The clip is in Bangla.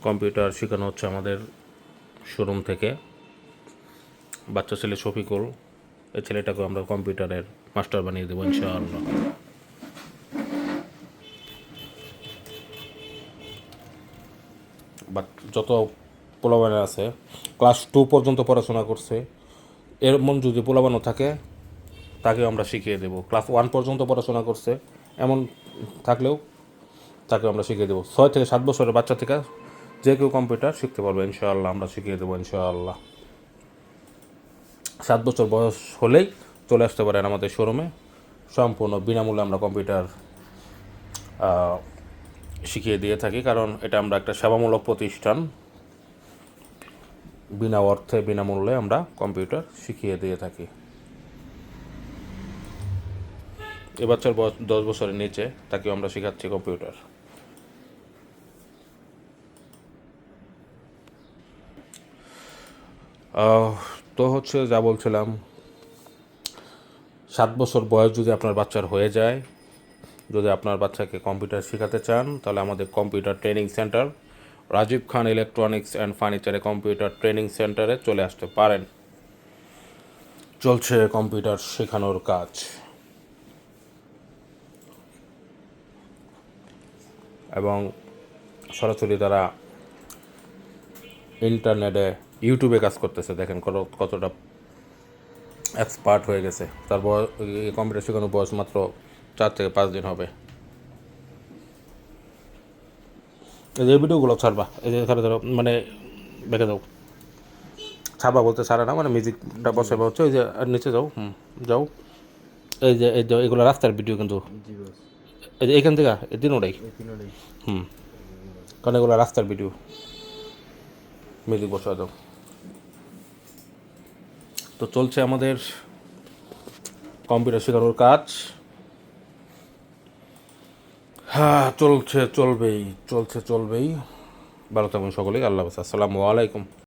কম্পিউটার শেখানো হচ্ছে আমাদের শোরুম থেকে। বাচ্চা ছেলে শফিকুল, এই ছেলেটাকে আমরা কম্পিউটারের মাস্টার বানিয়ে দেবো ইনশাআল্লাহ। বাট যত পোলাবান আছে ক্লাস 2 পর্যন্ত পড়াশোনা করছে, এমন যদি পোলাবানও থাকে তাকেও আমরা শিখিয়ে দেবো। ক্লাস 1 পর্যন্ত পড়াশোনা করছে এমন থাকলেও তাকেও আমরা শিখিয়ে দেবো। 6 থেকে 7 বছরের বাচ্চা থেকে যে কেউ কম্পিউটার শিখতে পারবে ইনশাআল্লাহ, আমরা শিখিয়ে দেবো ইনশাআল্লাহ। 7 বছর বয়স হলেই চলে আসতে পারেন আমাদের শোরুমে, সম্পূর্ণ বিনামূল্যে আমরা কম্পিউটার শিখিয়ে দিয়ে থাকি, কারণ এটা আমরা একটা সেবামূলক প্রতিষ্ঠান। বিনা অর্থে বিনামূল্যে আমরা কম্পিউটার শিখিয়ে দিয়ে থাকি। এ বাচ্চার বয়স 10 বছরের নিচে, তাকেও আমরা শেখাচ্ছি কম্পিউটার। তো হচ্ছে যা বলছিলাম, 7 বছর বয়স যদি আপনার বাচ্চার হয়ে যায়, যদি আপনার বাচ্চাকে কম্পিউটার শেখাতে চান, তাহলে আমাদের computer training centre Rajib Khan electronics and ফার্নিচারে কম্পিউটার ট্রেনিং সেন্টারে চলে আসতে পারেন। চলছে কম্পিউটার শেখানোর কাজ। এবং সরাসরি তারা ইন্টারনেটে ইউটিউবে কাজ করতেছে, দেখেন কতটা এক্সপার্ট হয়ে গেছে। তার বয়স, কম্পিউটার শেখানোর বয়স মাত্র 4 থেকে 5 দিন হবে। এই যে ভিডিওগুলো ছাড়বা, এই যে এখানে ধরো মানে দেখে দাও, ছাড়বা বলতে ছাড়া না, মানে মিউজিকটা বসাবা হচ্ছে ওই যে নিচে যাও, যাও। এই যে এগুলো রাস্তার ভিডিও কিন্তু, এই যে এখান থেকে এই তিনোটাই, কারণ এগুলো রাস্তার ভিডিও। মিউজিক বসা দাও। তো চলছে আমাদের কম্পিউটার শেখানোর কাজ। হ্যাঁ, চলছেই। ভালো থাকুন সকলেই। আল্লাহ হাফেজ। আসসালামু আলাইকুম।